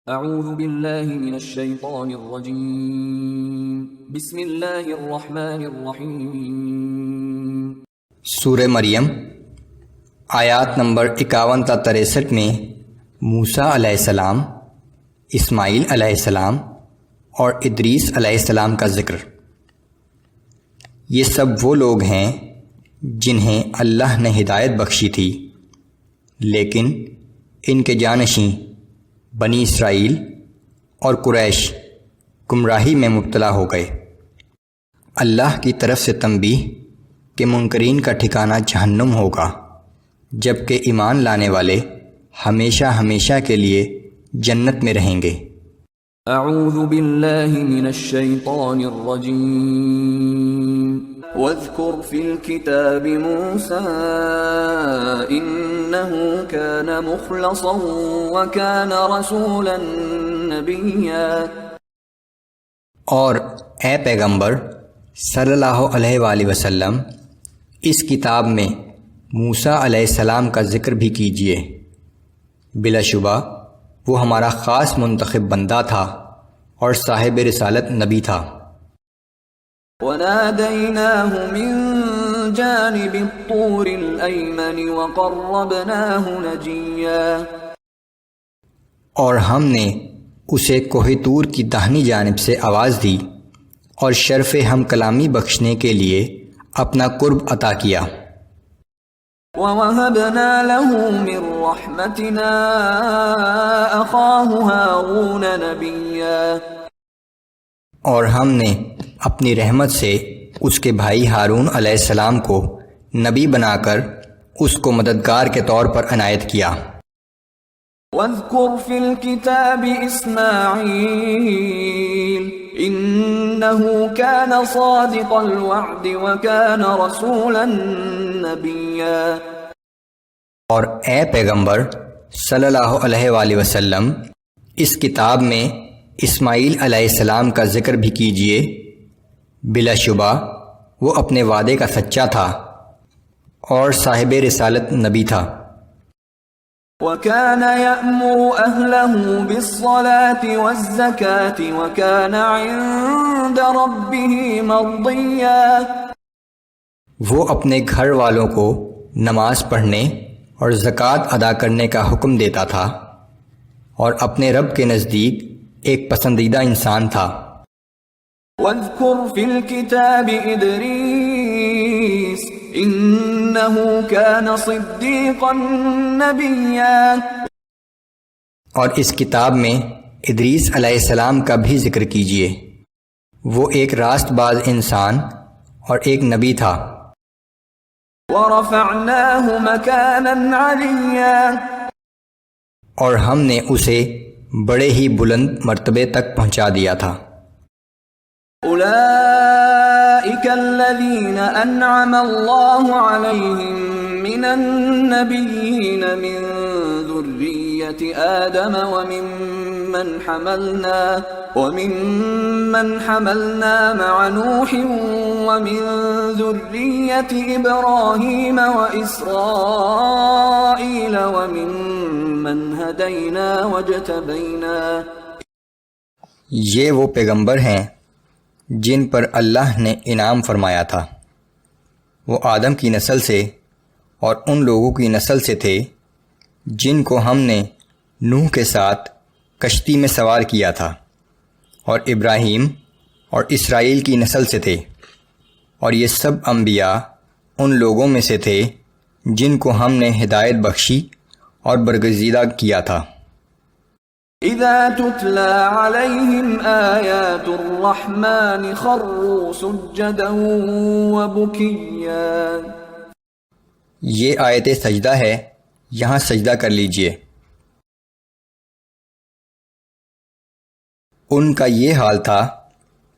اعوذ باللہ من الشیطان الرجیم بسم اللہ الرحمن الرحیم۔ سورہ مریم آیات نمبر 51 تا 63 میں موسیٰ علیہ السلام، اسماعیل علیہ السلام اور ادریس علیہ السلام کا ذکر۔ یہ سب وہ لوگ ہیں جنہیں اللہ نے ہدایت بخشی تھی، لیکن ان کے جانشین بنی اسرائیل اور قریش گمراہی میں مبتلا ہو گئے۔ اللہ کی طرف سے تنبیہ کہ منکرین کا ٹھکانہ جہنم ہوگا، جبکہ ایمان لانے والے ہمیشہ ہمیشہ کے لیے جنت میں رہیں گے۔ اعوذ باللہ من الشیطان الرجیم۔ واذکر فی الکتاب موسیٰ انہ کان مخلصا وکان رسولا نبیا۔ اور اے پیغمبر صلی اللہ علیہ وآلہ وسلم، اس کتاب میں موسیٰ علیہ السلام کا ذکر بھی کیجیے، بلا شبہ وہ ہمارا خاص منتخب بندہ تھا اور صاحب رسالت نبی تھا۔ وَنَادَيْنَاهُ مِن جَانِبِ الطُّورِ الْأَيْمَنِ وَقَرَّبْنَاهُ نَجِيًّا۔ اور ہم نے اسے کوہ طور کی داہنی جانب سے آواز دی اور شرف ہم کلامی بخشنے کے لیے اپنا قرب عطا کیا۔ وَوَهَبْنَا لَهُ مِن رَّحْمَتِنَا أَخَاهُ هَارُونَ نَبِيًّا۔ اور ہم نے اپنی رحمت سے اس کے بھائی ہارون علیہ السلام کو نبی بنا کر اس کو مددگار کے طور پر عنایت کیا۔ وَاذْكُرْ فِي الْكِتَابِ إِسْمَاعِيلَ إِنَّهُ كَانَ صَادِقَ الْوَعْدِ وَكَانَ رَسُولًا نَبِيًّا۔ اور اے پیغمبر صلی اللہ علیہ وآلہ وسلم، اس کتاب میں اسماعیل علیہ السلام کا ذکر بھی کیجیے، بلا شبہ وہ اپنے وعدے کا سچا تھا اور صاحب رسالت نبی تھا۔ وَكَانَ يَأْمُرُ أَهْلَهُ بِالصَّلَاةِ وَالزَّكَاةِ وَكَانَ عِندَ رَبِّهِ مَرْضِيًّا۔ وہ اپنے گھر والوں کو نماز پڑھنے اور زکوٰۃ ادا کرنے کا حکم دیتا تھا اور اپنے رب کے نزدیک ایک پسندیدہ انسان تھا۔ وَاذْكُرْ فِي الْكِتَابِ إِدْرِيسَ إِنَّهُ كَانَ صِدِّيقًا نَبِيًّا۔ اور اس کتاب میں ادریس علیہ السلام کا بھی ذکر کیجیے، وہ ایک راست باز انسان اور ایک نبی تھا۔ وَرَفَعْنَاهُ مَكَانًا عَلِيًّا۔ اور ہم نے اسے بڑے ہی بلند مرتبے تک پہنچا دیا تھا۔ أولئك الذين أنعم الله عليهم من النبيين من ذرية آدم ومن حملنا مع نوح ومن ذرية إبراهيم وإسرائيل وممن هدينا واجتبينا۔ یہ وہ پیغمبر ہیں جن پر اللہ نے انعام فرمایا تھا، وہ آدم کی نسل سے اور ان لوگوں کی نسل سے تھے جن کو ہم نے نوح کے ساتھ کشتی میں سوار کیا تھا، اور ابراہیم اور اسرائیل کی نسل سے تھے، اور یہ سب انبیاء ان لوگوں میں سے تھے جن کو ہم نے ہدایت بخشی اور برگزیدہ کیا تھا۔ اذا تتلى عليهم آیات الرحمن خروا سجدا وبكيا۔ یہ آیت سجدہ ہے، یہاں سجدہ کر لیجئے۔ ان کا یہ حال تھا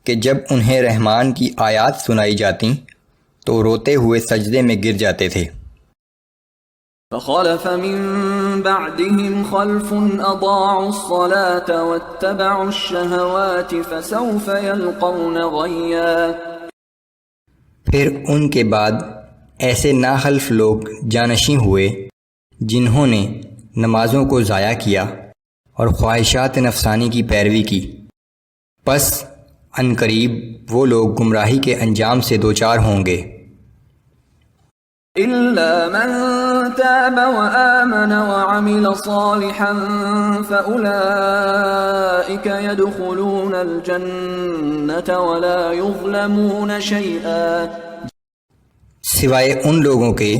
کہ جب انہیں رحمان کی آیات سنائی جاتیں تو روتے ہوئے سجدے میں گر جاتے تھے۔ فخلف من بعدهم خلف اضاعوا الصلاة واتبعوا الشهوات فسوف يلقون غيا۔ پھر ان کے بعد ایسے ناخلف لوگ جانشین ہوئے جنہوں نے نمازوں کو ضائع کیا اور خواہشات نفسانی کی پیروی کی، پس عنقریب وہ لوگ گمراہی کے انجام سے دوچار ہوں گے۔ إلا من تاب وآمن وعمل صالحا فأولئك يدخلون الجنة ولا يظلمون شيئا، سوائے ان لوگوں کے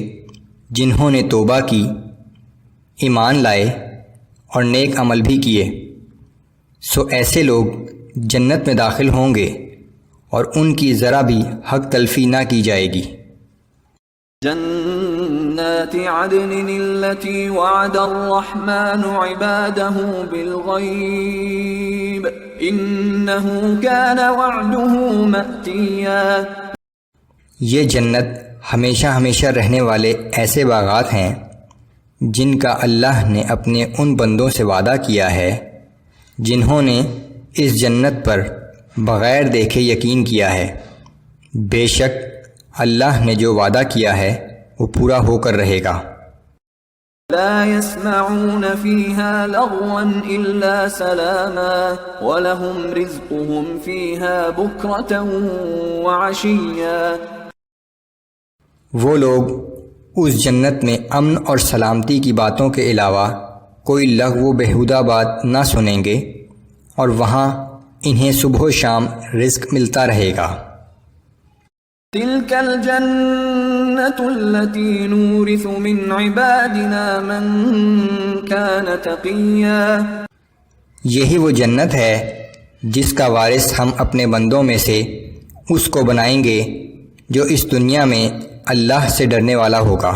جنہوں نے توبہ کی، ایمان لائے اور نیک عمل بھی کیے، سو ایسے لوگ جنت میں داخل ہوں گے اور ان کی ذرا بھی حق تلفی نہ کی جائے گی۔ جنات عدن التي وعد الرحمن عباده بالغيب إنه كان وعده مأتيا، یہ جنت ہمیشہ ہمیشہ رہنے والے ایسے باغات ہیں جن کا اللہ نے اپنے ان بندوں سے وعدہ کیا ہے جنہوں نے اس جنت پر بغیر دیکھے یقین کیا ہے۔ بے شک اللہ نے جو وعدہ کیا ہے وہ پورا ہو کر رہے گا۔ لا يسمعون فيها لغوا إلا سلاما ولهم رزقهم فيها بكرة وعشيا، وہ لوگ اس جنت میں امن اور سلامتی کی باتوں کے علاوہ کوئی لغو و بیہودہ بات نہ سنیں گے، اور وہاں انہیں صبح و شام رزق ملتا رہے گا۔ تلك الجنة التي نورث من عبادنا من كان تقيا، یہی وہ جنت ہے جس کا وارث ہم اپنے بندوں میں سے اس کو بنائیں گے جو اس دنیا میں اللہ سے ڈرنے والا ہوگا۔